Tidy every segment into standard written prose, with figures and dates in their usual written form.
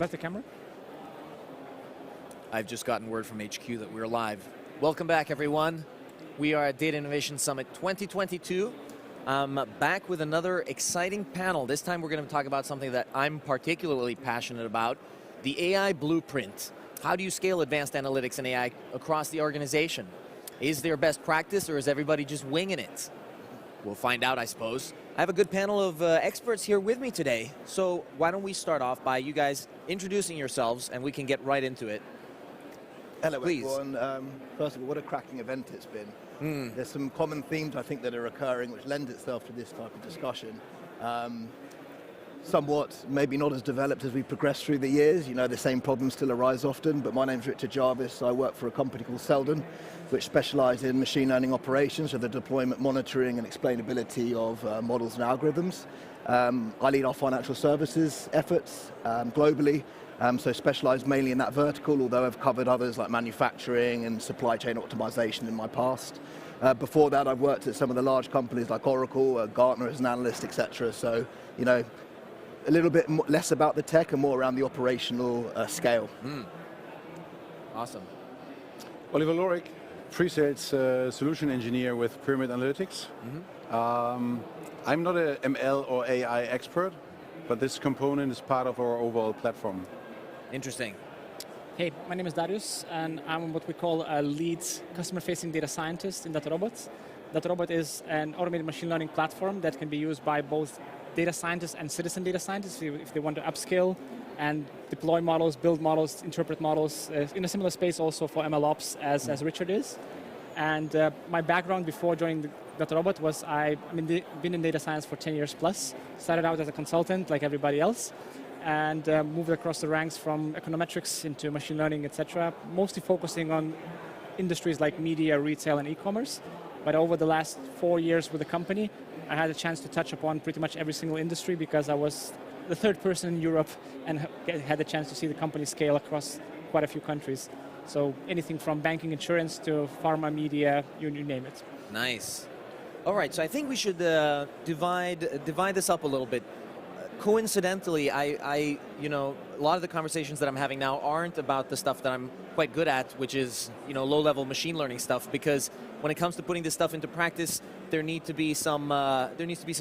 that the camera? I've just gotten word from HQ that we're live. Welcome back, everyone. We are at Data Innovation Summit 2022. Back with another exciting panel. This time we're going to talk about something that I'm particularly passionate about, the AI blueprint. How do you scale advanced analytics and AI across the organization? Is there best practice, or is everybody just winging it? We'll find out, I suppose. I have a good panel of experts here with me today. So why don't we start off by you guys introducing yourselves, and we can get right into it. Hello, Please. everyone. First of all, what a cracking event it's been. There's some common themes, I think, that are occurring, which lend itself to this type of discussion. Somewhat, maybe not as developed as we progress through the years. You know, the same problems still arise often, but my name's Richard Jarvis. I work for a company called Seldon, which specializes in machine learning operations, so the deployment, monitoring, and explainability of models and algorithms. I lead our financial services efforts globally, so specialized mainly in that vertical, although I've covered others like manufacturing and supply chain optimization in my past. Before that, I've worked at some of the large companies like Oracle, Gartner as an analyst, etc. So, you know, a little bit less about the tech and more around the operational scale. Awesome. Oliver Lorig, pre-sales solution engineer with Pyramid Analytics. I'm not a ML or AI expert, but this component is part of our overall platform. Interesting. Hey, my name is Darius, and I'm what we call a lead customer-facing data scientist in DataRobot. DataRobot is an automated machine learning platform that can be used by both data scientists and citizen data scientists if they want to upscale and deploy models, build models, interpret models, in a similar space also for MLOps as Richard is. And my background before joining DataRobot was I've been in data science for 10 years plus. Started out as a consultant like everybody else, and moved across the ranks from econometrics into machine learning, etc., mostly focusing on industries like media, retail, and e-commerce. But over the last 4 years with the company, I had a chance to touch upon pretty much every single industry because I was the third person in Europe and had the chance to see the company scale across quite a few countries. So anything from banking, insurance to pharma, media, you name it. Nice. All right, so I think we should divide this up a little bit. Coincidentally, you know, a lot of the conversations that I'm having now aren't about the stuff that I'm quite good at, which is, you know, low-level machine learning stuff. Because when it comes to putting this stuff into practice, there needs to be some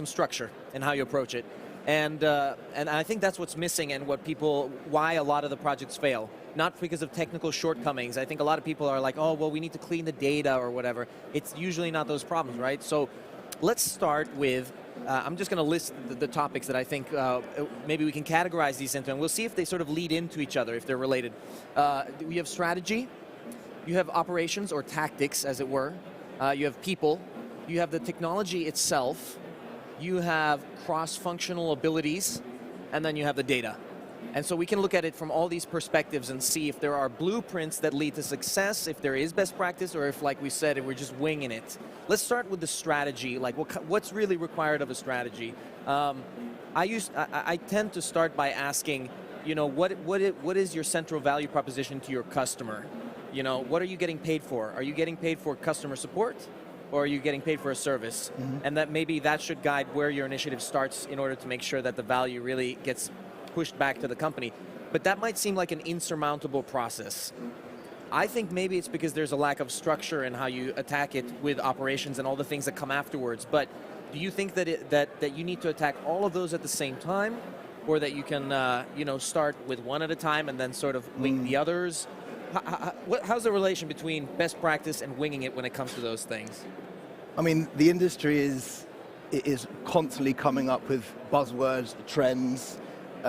structure in how you approach it, and I think that's what's missing, and why a lot of the projects fail. Not because of technical shortcomings. I think a lot of people are like, oh, well, we need to clean the data or whatever. It's usually not those problems, right? So let's start with. I'm just going to list the topics that I think maybe we can categorize these into, and we'll see if they sort of lead into each other, if they're related. We have strategy, you have operations or tactics, as it were, you have people, you have the technology itself, you have cross-functional abilities, and then you have the data. And so we can look at it from all these perspectives and see if there are blueprints that lead to success, if there is best practice, or if, like we said, if we're just winging it. Let's start with the strategy, like what's really required of a strategy. I tend to start by asking, you know, what is your central value proposition to your customer? You know, what are you getting paid for? Are you getting paid for customer support, or are you getting paid for a service? And that maybe that should guide where your initiative starts in order to make sure that the value really gets pushed back to the company. But that might seem like an insurmountable process. I think maybe it's because there's a lack of structure in how you attack it with operations and all the things that come afterwards. But do you think that that you need to attack all of those at the same time, or that you can you know, start with one at a time and then sort of wing the others? How's the relation between best practice and winging it when it comes to those things? I mean, the industry is constantly coming up with buzzwords, trends.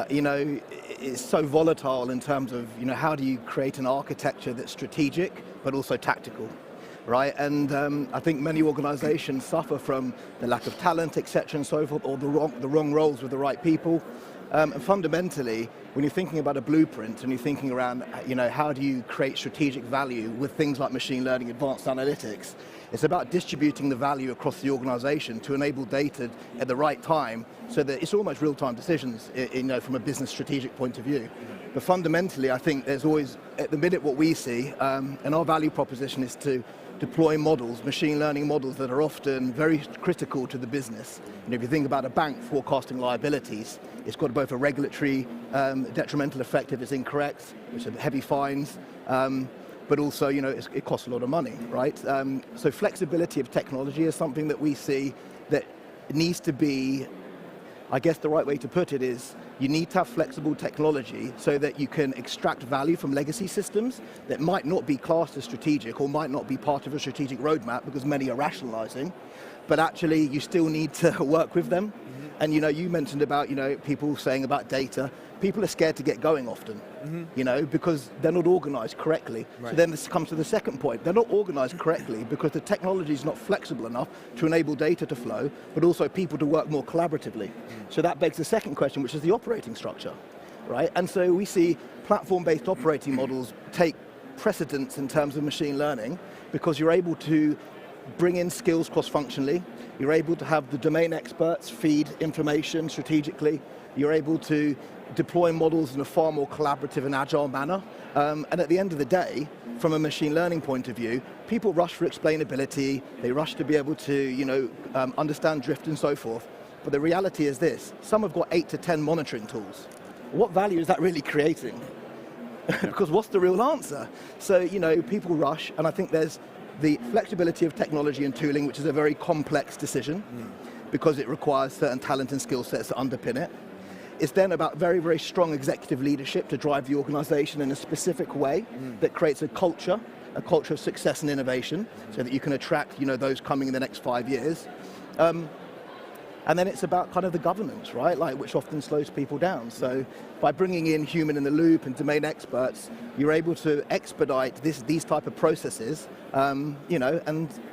You know, it's so volatile in terms of, you know, how do you create an architecture that's strategic but also tactical, right? And I think many organizations suffer from the lack of talent, etc. and so forth, or the wrong roles with the right people. And fundamentally, when you're thinking about a blueprint and you're thinking around, you know, how do you create strategic value with things like machine learning, advanced analytics, it's about distributing the value across the organization to enable data at the right time so that it's almost real-time decisions, you know, from a business strategic point of view. But fundamentally, I think there's always, at the minute, what we see, and our value proposition is to deploy models, machine learning models that are often very critical to the business. And if you think about a bank forecasting liabilities, it's got both a regulatory detrimental effect if it's incorrect, which are heavy fines, but also, it costs a lot of money, right? So flexibility of technology is something that we see that needs to be, I guess the right way to put it is, you need to have flexible technology so that you can extract value from legacy systems that might not be classed as strategic or might not be part of a strategic roadmap because many are rationalizing, but actually you still need to work with them. And you mentioned about people saying about data. People are scared to get going often, because they're not organized correctly. Right. So then this comes to the second point. They're not organized correctly because the technology is not flexible enough to enable data to flow, but also people to work more collaboratively. So that begs the second question, which is the operating structure, right? And so we see platform-based operating models take precedence in terms of machine learning because you're able to bring in skills cross-functionally. You're able to have the domain experts feed information strategically. You're able to deploy models in a far more collaborative and agile manner. And at the end of the day, from a machine learning point of view, people rush for explainability. They rush to be able to, understand drift and so forth. But the reality is this: some have got 8 to 10 monitoring tools. What value is that really creating? Because what's the real answer? So, people rush, and I think there's the flexibility of technology and tooling, which is a very complex decision because it requires certain talent and skill sets to underpin it. It's then about very, very strong executive leadership to drive the organization in a specific way that creates a culture of success and innovation so that you can attract, those coming in the next 5 years. And then it's about kind of the governance, right? Which often slows people down. So by bringing in human in the loop and domain experts, you're able to expedite these type of processes, and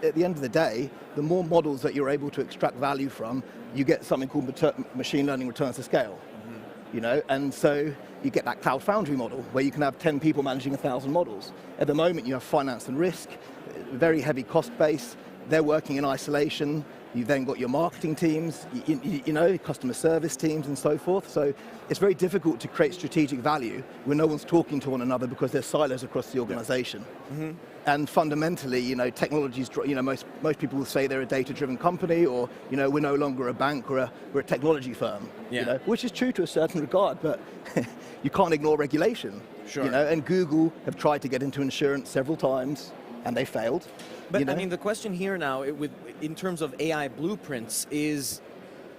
at the end of the day, the more models that you're able to extract value from, you get something called machine learning returns to scale. And so you get that cloud foundry model where you can have 10 people managing 1,000 models. At the moment, you have finance and risk, very heavy cost base. They're working in isolation. You've then got your marketing teams, customer service teams and so forth. So it's very difficult to create strategic value when no one's talking to one another because there's silos across the organization. And fundamentally, technologies, most people will say they're a data-driven company or, we're no longer a bank or we're a technology firm, which is true to a certain regard, but you can't ignore regulation. Sure. And Google have tried to get into insurance several times and they failed. But I mean, the question here now, in terms of AI blueprints, is,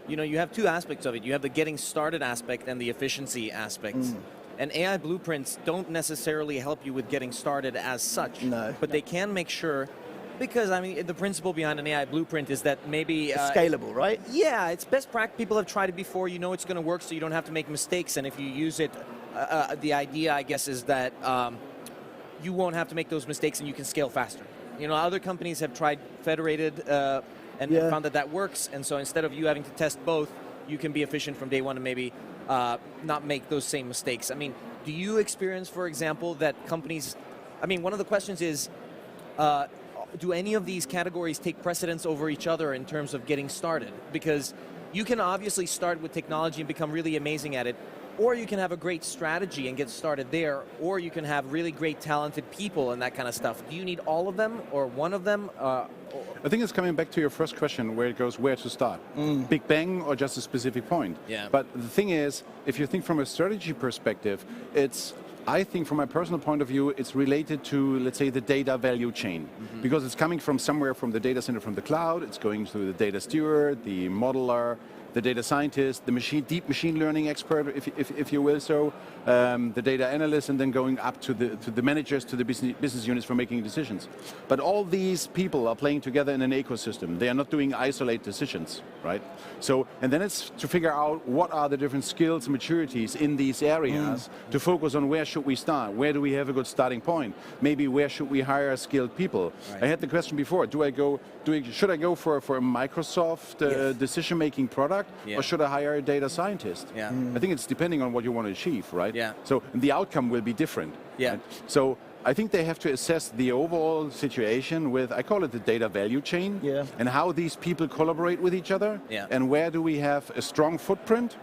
you have two aspects of it. You have the getting started aspect and the efficiency aspect. And AI blueprints don't necessarily help you with getting started as such. No. But they can make sure, because the principle behind an AI blueprint is that maybe it's scalable, right? Yeah, it's best practice. People have tried it before. It's going to work, so you don't have to make mistakes. And if you use it, the idea, I guess, is that you won't have to make those mistakes and you can scale faster. Other companies have tried federated and found that works. And so instead of you having to test both, you can be efficient from day one and maybe not make those same mistakes. Do you experience, for example, that companies, one of the questions is, do any of these categories take precedence over each other in terms of getting started? Because you can obviously start with technology and become really amazing at it, or you can have a great strategy and get started there, or you can have really great talented people and that kind of stuff. Do you need all of them or one of them? I think it's coming back to your first question where it goes, where to start? Big bang or just a specific point? Yeah. But the thing is, if you think from a strategy perspective, I think from my personal point of view, it's related to, let's say, the data value chain. Because it's coming from somewhere from the data center, from the cloud, it's going to the data steward, the modeler, the data scientist, the deep machine learning expert, if you will, the data analyst, and then going up to the managers, to the business units for making decisions. But all these people are playing together in an ecosystem. They are not doing isolated decisions, right? So, and then it's to figure out what are the different skills and maturities in these areas to focus on where should we start, where do we have a good starting point, maybe where should we hire skilled people. Right. I had the question before, should I go for a Microsoft decision-making product, or should I hire a data scientist? Yeah. I think it's depending on what you want to achieve, right? Yeah. So the outcome will be different. Yeah. Right? So I think they have to assess the overall situation with, I call it the data value chain, and how these people collaborate with each other, and where do we have a strong footprint,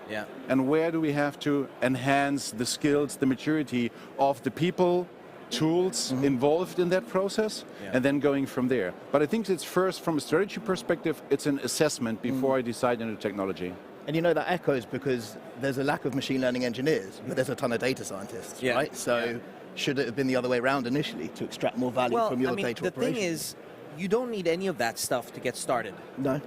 and where do we have to enhance the skills, the maturity of the people tools involved in that process, and then going from there. But I think it's first, from a strategy perspective, it's an assessment before I decide on the technology. And you know that echoes because there's a lack of machine learning engineers, but there's a ton of data scientists, right? So should it have been the other way around initially to extract more value from your data the operation? thing is, you don't need any of that stuff to get started. No.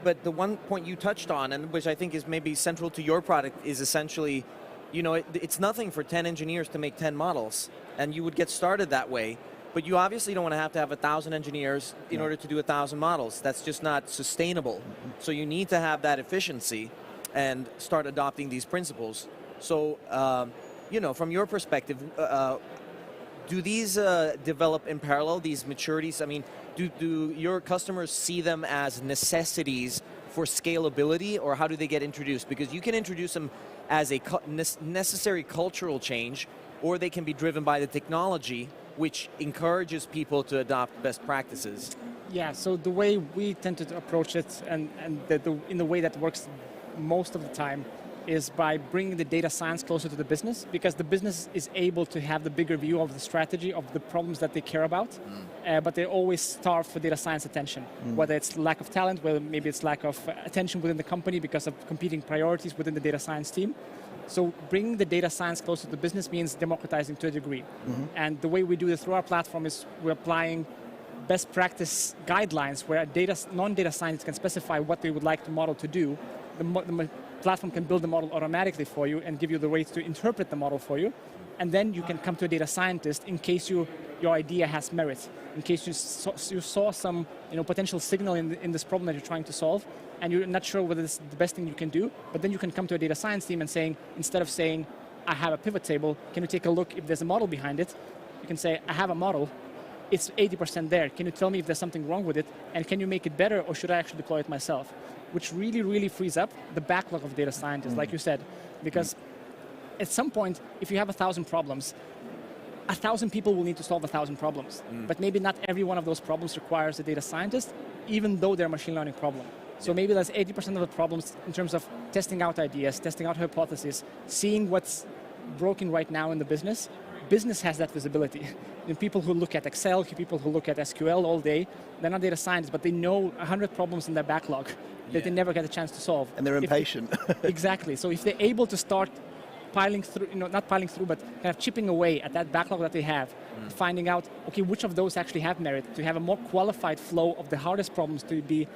But the one point you touched on, and which I think is maybe central to your product, is essentially, it's nothing for 10 engineers to make 10 models, and you would get started that way. But you obviously don't want to have 1,000 engineers in order to do 1,000 models. That's just not sustainable. So you need to have that efficiency and start adopting these principles. So, from your perspective, do these develop in parallel, these maturities? I mean, do your customers see them as necessities for scalability, or how do they get introduced? Because you can introduce them as a necessary cultural change, or they can be driven by the technology, which encourages people to adopt best practices. Yeah, so the way we tend to approach it, and in the way that works most of the time, is by bringing the data science closer to the business, because the business is able to have the bigger view of the strategy, of the problems that they care about, but they always starve for data science attention, whether it's lack of talent, whether maybe it's lack of attention within the company because of competing priorities within the data science team. So bringing the data science closer to the business means democratizing to a degree. And the way we do this through our platform is we're applying best practice guidelines where a non-data scientist can specify what they would like the model to do. The platform can build the model automatically for you and give you the ways to interpret the model for you. And then you can come to a data scientist in case your idea has merit, in case you saw some potential signal in this problem that you're trying to solve, and you're not sure whether this is the best thing you can do, but then you can come to a data science team and saying, instead of saying, I have a pivot table, can you take a look if there's a model behind it? You can say, I have a model, it's 80% there. Can you tell me if there's something wrong with it? And can you make it better, or should I actually deploy it myself? Which really, really frees up the backlog of data scientists, like you said. Because at some point, if you have 1,000 problems, 1,000 people will need to solve 1,000 problems. But maybe not every one of those problems requires a data scientist, even though they're a machine learning problem. So maybe that's 80% of the problems in terms of testing out ideas, testing out hypotheses, seeing what's broken right now in the business. Business has that visibility. And people who look at Excel, people who look at SQL all day, they're not data scientists, but they know 100 problems in their backlog that they never get a chance to solve. And they're impatient. Exactly. So if they're able to start piling through, not piling through, but kind of chipping away at that backlog that they have, finding out, okay, which of those actually have merit, to have a more qualified flow of the hardest problems to be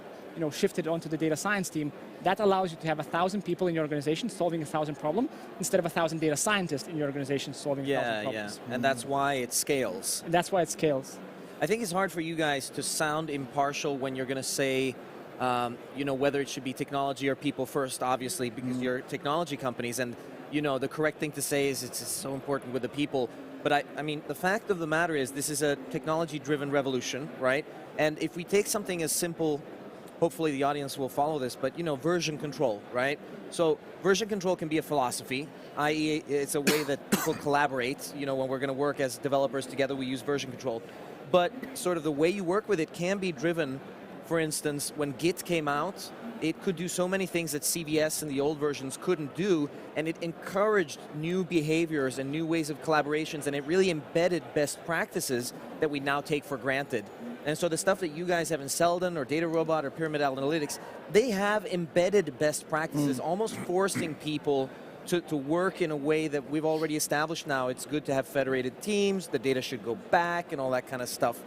shifted onto the data science team, that allows you to have 1,000 people in your organization solving 1,000 problems instead of 1,000 data scientists in your organization solving 1,000 problems. And that's why it scales. And that's why it scales. I think it's hard for you guys to sound impartial when you're going to say, whether it should be technology or people first, obviously, because you're technology companies, and the correct thing to say is it's so important with the people. But I mean, the fact of the matter is this is a technology-driven revolution, right? And if we take something as simple, hopefully the audience will follow this, but version control, right? So version control can be a philosophy, i.e. it's a way that people collaborate. When we're going to work as developers together, we use version control. But sort of the way you work with it can be driven. For instance, when Git came out, it could do so many things that CVS and the old versions couldn't do, and it encouraged new behaviors and new ways of collaborations, and it really embedded best practices that we now take for granted. And so the stuff that you guys have in Seldon or DataRobot or Pyramid Analytics, they have embedded best practices, almost forcing people to work in a way that we've already established now. It's good to have federated teams, the data should go back, and all that kind of stuff.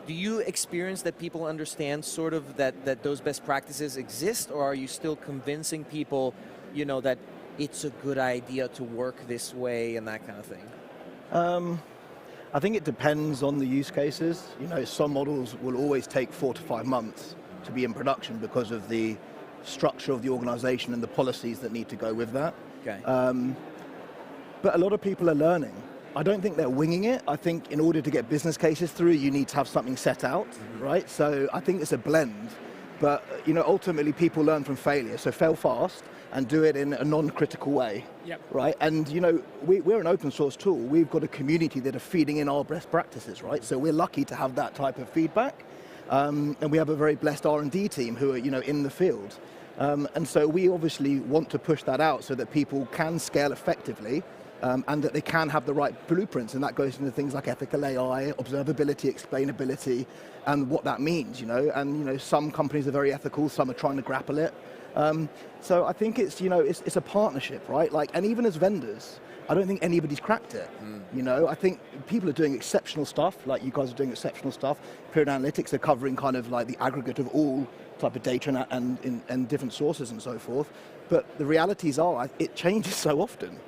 Do you experience that people understand sort of that those best practices exist, or are you still convincing people, that it's a good idea to work this way and that kind of thing? I think it depends on the use cases. Some models will always take 4 to 5 months to be in production because of the structure of the organization and the policies that need to go with that. Okay. But a lot of people are learning. I don't think they're winging it. I think in order to get business cases through, you need to have something set out, right? So I think it's a blend. But ultimately people learn from failure. So fail fast and do it in a non-critical way, right? And we're an open source tool. We've got a community that are feeding in our best practices, right? So we're lucky to have that type of feedback. And we have a very blessed R&D team who are in the field. And so we obviously want to push that out so that people can scale effectively and that they can have the right blueprints, and that goes into things like ethical AI, observability, explainability, and what that means, and some companies are very ethical, some are trying to grapple it. So I think it's a partnership, right? And even as vendors, I don't think anybody's cracked it. I think people are doing exceptional stuff, like you guys are doing exceptional stuff. Period Analytics are covering kind of like the aggregate of all type of data and different sources and so forth. But the realities are, it changes so often.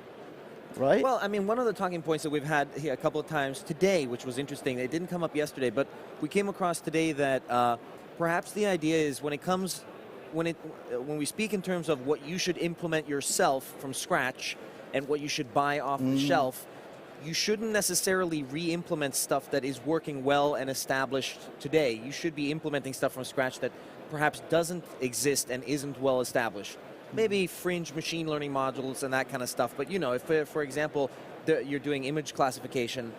Right? Well, I mean, one of the talking points that we've had here a couple of times today, which was interesting, it didn't come up yesterday, but we came across today that perhaps the idea is when we speak in terms of what you should implement yourself from scratch and what you should buy off the shelf, you shouldn't necessarily re-implement stuff that is working well and established today. You should be implementing stuff from scratch that perhaps doesn't exist and isn't well established. Maybe fringe machine learning modules and that kind of stuff. But if, for example, you're doing image classification,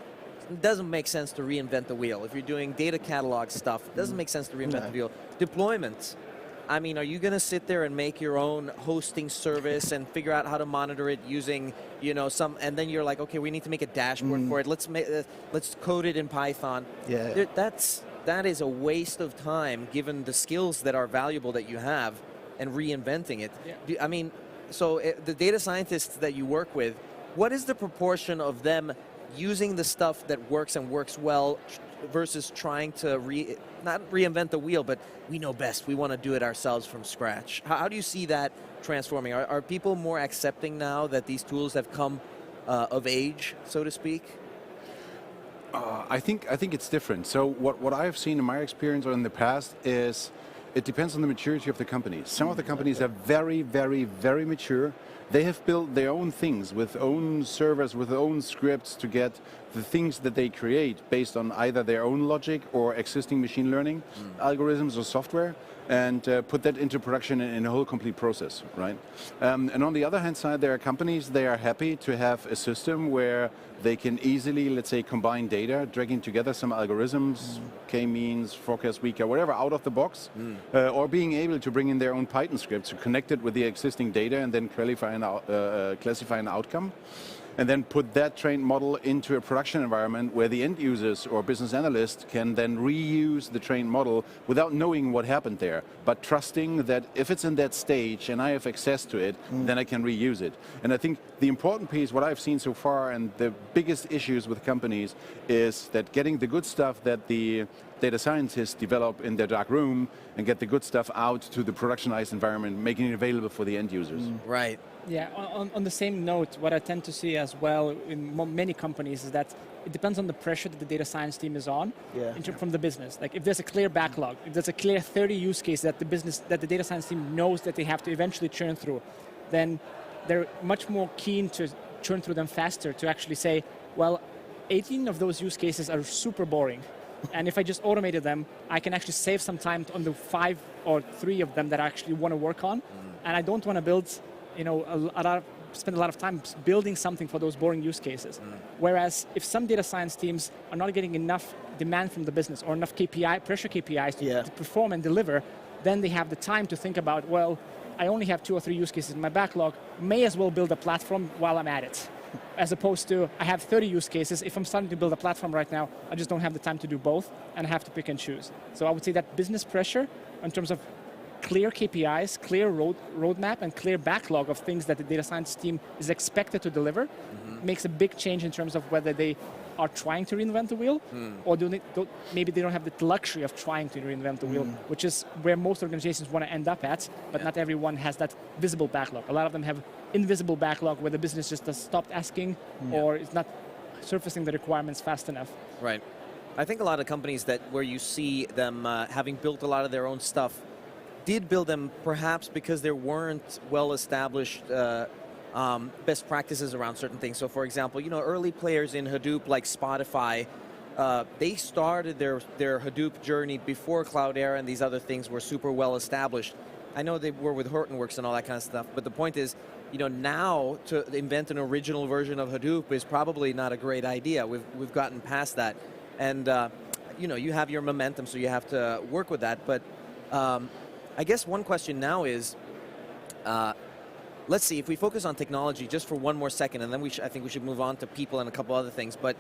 it doesn't make sense to reinvent the wheel. If you're doing data catalog stuff, it doesn't make sense to reinvent the wheel. Deployments. I mean, are you going to sit there and make your own hosting service and figure out how to monitor it using, and then you're like, okay, we need to make a dashboard for it. Let's code it in Python. Yeah. That is a waste of time given the skills that are valuable that you have and reinventing it. Yeah. I mean, so the data scientists that you work with, what is the proportion of them using the stuff that works and works well versus trying to not reinvent the wheel, but we know best, we want to do it ourselves from scratch? How do you see that transforming? Are people more accepting now that these tools have come of age, so to speak? I think it's different. So what I've seen in my experience or in the past is it depends on the maturity of the companies. Some of the companies are very, very, very mature. They have built their own things with own servers, with their own scripts to get the things that they create based on either their own logic or existing machine learning algorithms or software, and put that into production in a whole complete process, right? And on the other hand side, there are companies, they are happy to have a system where they can easily, let's say, combine data, dragging together some algorithms, k-means, forecast week, or whatever, out of the box, or being able to bring in their own Python scripts to connect it with the existing data and then classify an outcome. And then put that trained model into a production environment where the end users or business analysts can then reuse the trained model without knowing what happened there, but trusting that if it's in that stage and I have access to it, then I can reuse it. And I think the important piece, what I've seen so far, and the biggest issues with companies is that getting the good stuff that the data scientists develop in their dark room and get the good stuff out to the productionized environment, making it available for the end users. Right. Yeah, on the same note, what I tend to see as well in many companies is that it depends on the pressure that the data science team is on from the business. Like if there's a clear backlog, if there's a clear 30 use case that the data science team knows that they have to eventually churn through, then they're much more keen to churn through them faster to actually say, well, 18 of those use cases are super boring. And if I just automated them, I can actually save some time on the 5 or 3 of them that I actually want to work on. And I don't want to build spend a lot of time building something for those boring use cases. Whereas if some data science teams are not getting enough demand from the business or enough pressure KPIs to perform and deliver, then they have the time to think about, well, I only have 2 or 3 use cases in my backlog, may as well build a platform while I'm at it. As opposed to, I have 30 use cases, if I'm starting to build a platform right now, I just don't have the time to do both, and I have to pick and choose. So I would say that business pressure, in terms of clear KPIs, clear roadmap, and clear backlog of things that the data science team is expected to deliver, makes a big change in terms of whether they are trying to reinvent the wheel, or maybe they don't have the luxury of trying to reinvent the wheel, which is where most organizations want to end up at, but not everyone has that visible backlog. A lot of them have invisible backlog where the business just has stopped asking or is not surfacing the requirements fast enough. Right. I think a lot of companies where you see them having built a lot of their own stuff did build them perhaps because there weren't well-established best practices around certain things. So for example, early players in Hadoop like Spotify, they started their Hadoop journey before Cloudera and these other things were super well-established. I know they were with Hortonworks and all that kind of stuff, but the point is, now to invent an original version of Hadoop is probably not a great idea. We've gotten past that. And, you have your momentum, so you have to work with that. But I guess one question now is, let's see, if we focus on technology just for one more second, and then I think we should move on to people and a couple other things. But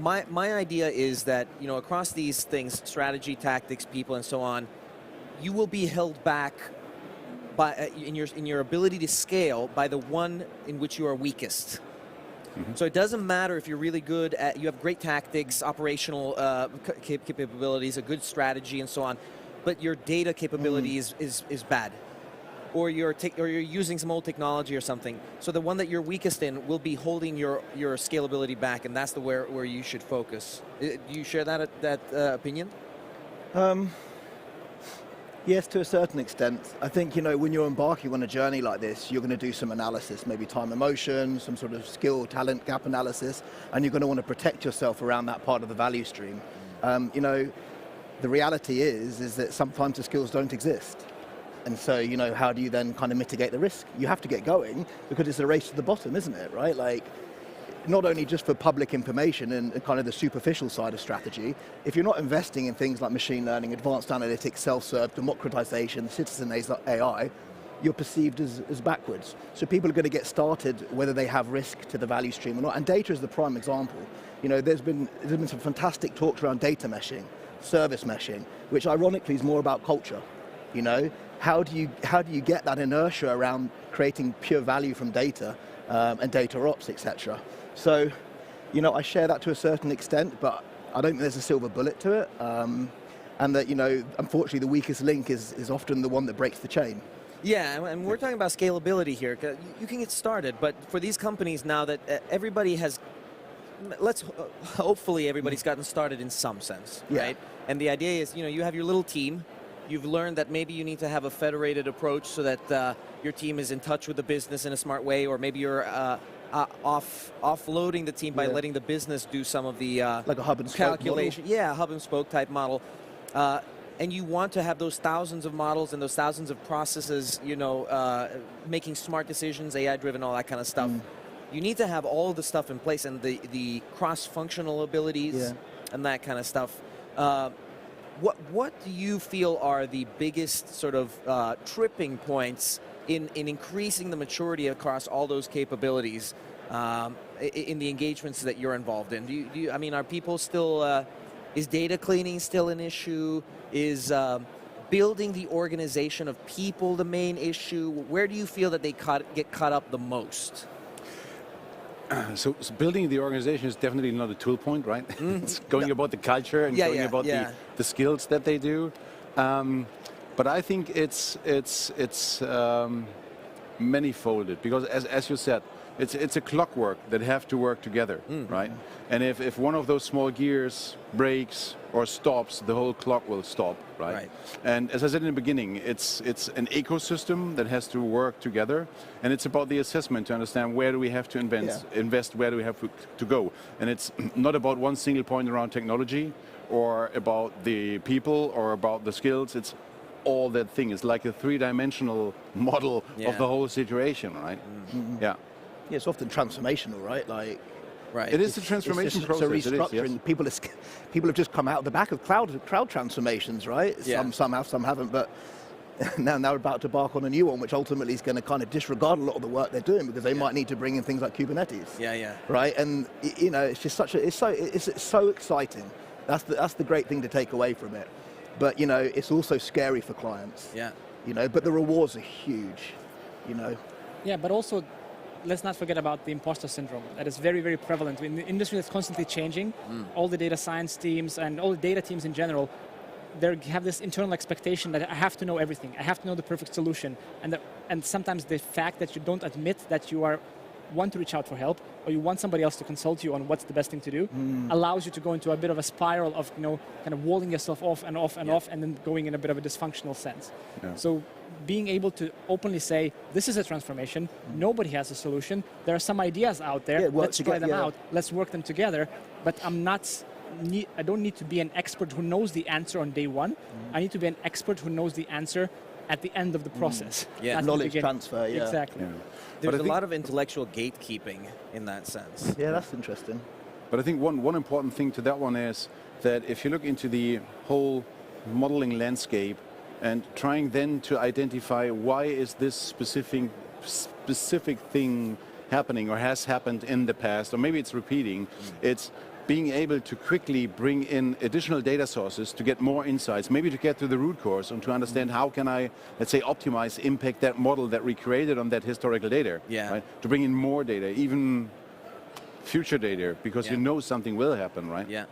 my idea is that, you know, across these things, strategy, tactics, people, and so on, you will be held back by in your ability to scale by the one in which you are weakest. So it doesn't matter if you're really good at, you have great tactics, operational capabilities, a good strategy, and so on, but your data capability is bad, or you're using some old technology or something. So the one that you're weakest in will be holding your scalability back, and that's where you should focus. Do you share that opinion? Yes, to a certain extent. I think, you know, when you're embarking on a journey like this, you're going to do some analysis, maybe time and motion, some sort of skill, talent gap analysis, and you're going to want to protect yourself around that part of the value stream. You know, the reality is that sometimes the skills don't exist. And so, you know, how do you then kind of mitigate the risk? You have to get going because it's a race to the bottom, isn't it, right? Like, not only just for public information and kind of the superficial side of strategy, if you're not investing in things like machine learning, advanced analytics, self-serve, democratization, citizen AI, you're perceived as backwards. So people are going to get started whether they have risk to the value stream or not. And data is the prime example. You know, there's been some fantastic talks around data meshing, service meshing, which ironically is more about culture. You know, how do you get that inertia around creating pure value from data and data ops, etc. So, you know, I share that to a certain extent, but I don't think there's a silver bullet to it. And that, you know, unfortunately the weakest link is often the one that breaks the chain. Yeah, and we're talking about scalability here. 'Cause you can get started, but for these companies now that everybody has, hopefully everybody's gotten started in some sense, right? And the idea is, you know, you have your little team. You've learned that maybe you need to have a federated approach so that your team is in touch with the business in a smart way, or maybe you're offloading the team by letting the business do some of the like a hub and spoke calculation. model. Yeah, hub and spoke type model. And you want to have those thousands of models and those thousands of processes, you know, making smart decisions, AI-driven, all that kind of stuff. You need to have all the stuff in place and the cross-functional abilities and that kind of stuff. What do you feel are the biggest sort of tripping points in increasing the maturity across all those capabilities in the engagements that you're involved in? Do you, I mean, are people still, is data cleaning still an issue? Is building the organization of people the main issue? Where do you feel that they get caught up the most? So building the organization is definitely not a tool point, right? It's going about the culture and going about the skills that they do. But I think it's many-folded because, as you said, it's a clockwork that have to work together, right? And if one of those small gears breaks or stops, the whole clock will stop, right? And as I said in the beginning, it's an ecosystem that has to work together, and it's about the assessment to understand where do we have to invest, where do we have to go. And it's not about one single point around technology or about the people or about the skills. It's all that thing. It's like a three-dimensional model of the whole situation, right? Yeah, it's often transformational, right? Like, it is a transformation process. It's a restructuring. People have just come out the back of cloud transformations, right? Some have, some haven't, but now they're about to embark on a new one, which ultimately is going to kind of disregard a lot of the work they're doing because they might need to bring in things like Kubernetes. Right, and you know, it's just it's so exciting. That's the great thing to take away from it. But you know, it's also scary for clients. You know, but the rewards are huge. You know. Yeah, but also, let's not forget about the imposter syndrome. That is very, very prevalent in the industry that's constantly changing. All the data science teams and all the data teams in general, they have this internal expectation that I have to know everything. I have to know the perfect solution. And sometimes the fact that you don't admit that you want to reach out for help or you want somebody else to consult you on what's the best thing to do allows you to go into a bit of a spiral of, you know, kind of walling yourself off and off and off and then going in a bit of a dysfunctional sense. So being able to openly say, this is a transformation, nobody has a solution, there are some ideas out there, let's try them out, let's work them together, but I don't need to be an expert who knows the answer on day one. I need to be an expert who knows the answer at the end of the process. Knowledge transfer, Exactly. There's a lot of intellectual gatekeeping in that sense. Yeah, that's interesting. But I think one important thing to that one is that if you look into the whole modeling landscape, and trying then to identify why is this specific thing happening or has happened in the past, or maybe it's repeating. It's being able to quickly bring in additional data sources to get more insights, maybe to get to the root cause and to understand how can I, let's say, optimize, impact that model that we created on that historical data. Yeah. Right? To bring in more data, even future data, because you know something will happen, right? Yeah.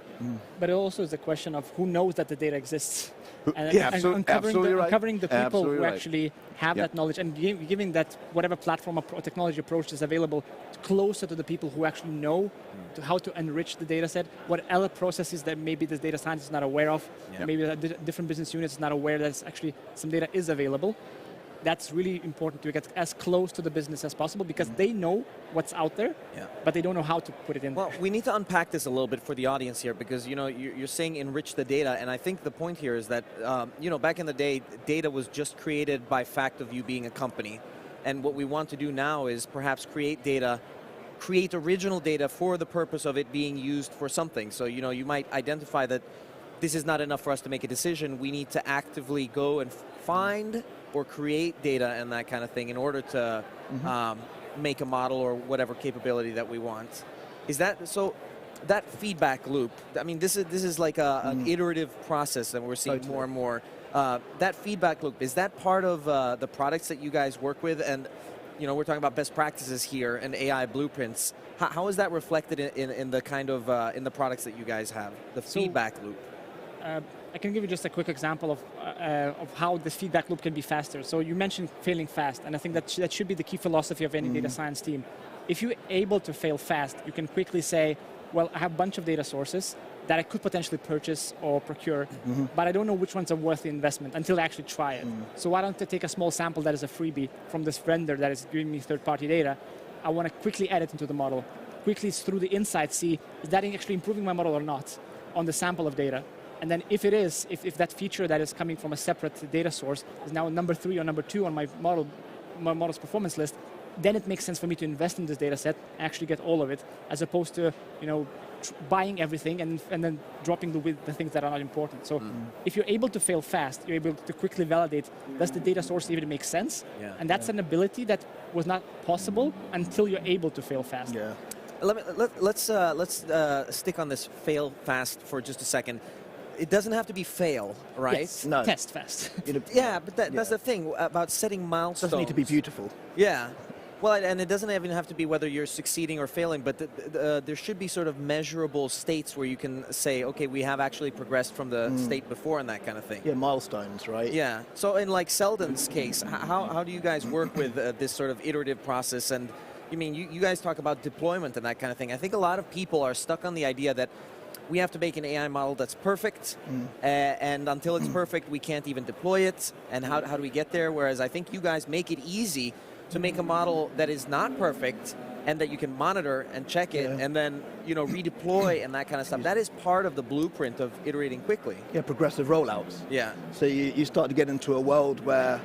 But it also is a question of who knows that the data exists. And, Yeah, and uncovering the people Absolutely who right. actually have that knowledge, and giving that whatever platform or technology approach is available closer to the people who actually know to how to enrich the data set, what other processes that maybe the data scientist is not aware of, maybe the different business units is not aware that actually some data is available. That's really important to get as close to the business as possible, because they know what's out there, but they don't know how to put it in. Well, we need to unpack this a little bit for the audience here, because you're saying enrich the data, and I think the point here is that back in the day, data was just created by fact of you being a company, and what we want to do now is perhaps create original data for the purpose of it being used for something. So you might identify that this is not enough for us to make a decision. We need to actively go and find or create data and that kind of thing in order to make a model or whatever capability that we want. Is that so? That feedback loop. I mean, this is like an iterative process that we're seeing more and more. That feedback loop, is that part of the products that you guys work with? And we're talking about best practices here and AI blueprints. How is that reflected in the kind of in the products that you guys have? The feedback loop. I can give you just a quick example of how this feedback loop can be faster. So you mentioned failing fast, and I think that should be the key philosophy of any data science team. If you're able to fail fast, you can quickly say, well, I have a bunch of data sources that I could potentially purchase or procure, but I don't know which ones are worth the investment until I actually try it. So why don't I take a small sample that is a freebie from this vendor that is giving me third-party data? I want to quickly add it into the model, quickly through the insights see, is that actually improving my model or not on the sample of data? And then if it is, if that feature that is coming from a separate data source is now number 3 or number 2 on my model's performance list, then it makes sense for me to invest in this data set and actually get all of it, as opposed to buying everything and then dropping the things that are not important. So if you're able to fail fast, you're able to quickly validate, does the data source even make sense? And that's an ability that was not possible until you're able to fail fast. Yeah. Let's stick on this fail fast for just a second. It doesn't have to be fail, right? Yes. No. Test fast. Yeah, but that's the thing about setting milestones. It doesn't need to be beautiful. Yeah. Well, and it doesn't even have to be whether you're succeeding or failing, but there should be sort of measurable states where you can say, okay, we have actually progressed from the state before and that kind of thing. Yeah, milestones, right? Yeah. So in like Seldon's case, how do you guys work with this sort of iterative process? And you guys talk about deployment and that kind of thing. I think a lot of people are stuck on the idea that we have to make an AI model that's perfect, and until it's perfect, we can't even deploy it. And how do we get there? Whereas I think you guys make it easy to make a model that is not perfect and that you can monitor and check it and then redeploy and that kind of stuff. That is part of the blueprint of iterating quickly. Yeah, progressive rollouts. Yeah. So you start to get into a world where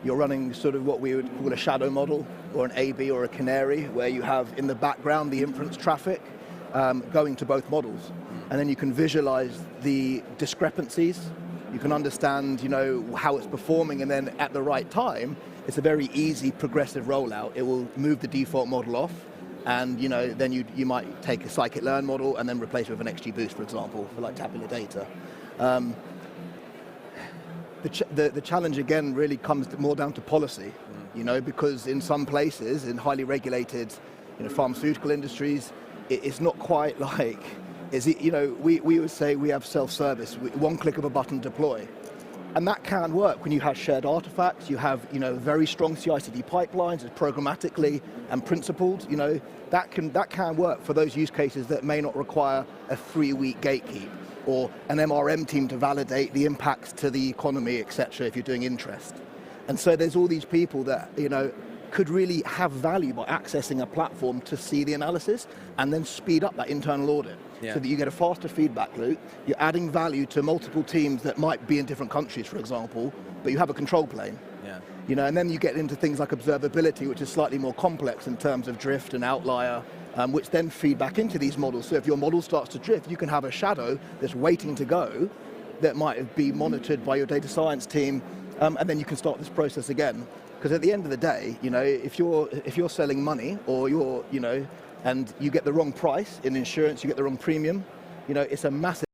you're running sort of what we would call a shadow model, or an AB or a canary, where you have in the background the inference traffic going to both models. And then you can visualize the discrepancies. You can understand, how it's performing, and then at the right time, it's a very easy progressive rollout. It will move the default model off, and then you might take a scikit-learn model and then replace it with an XGBoost, for example, for like tabular data. The challenge again really comes more down to policy, because in some places, in highly regulated, pharmaceutical industries, it's not quite like. We would say we have self-service, one click of a button deploy. And that can work when you have shared artifacts, you have very strong CI/CD pipelines, it's programmatically and principled, that can work for those use cases that may not require a 3-week gatekeep or an MRM team to validate the impacts to the economy, etc., if you're doing interest. And so there's all these people that, could really have value by accessing a platform to see the analysis and then speed up that internal audit so that you get a faster feedback loop. You're adding value to multiple teams that might be in different countries, for example, but you have a control plane. And then you get into things like observability, which is slightly more complex in terms of drift and outlier, which then feed back into these models. So if your model starts to drift, you can have a shadow that's waiting to go that might be monitored by your data science team, and then you can start this process again. Because at the end of the day, if you're selling money, or and you get the wrong price in insurance, you get the wrong premium, it's a massive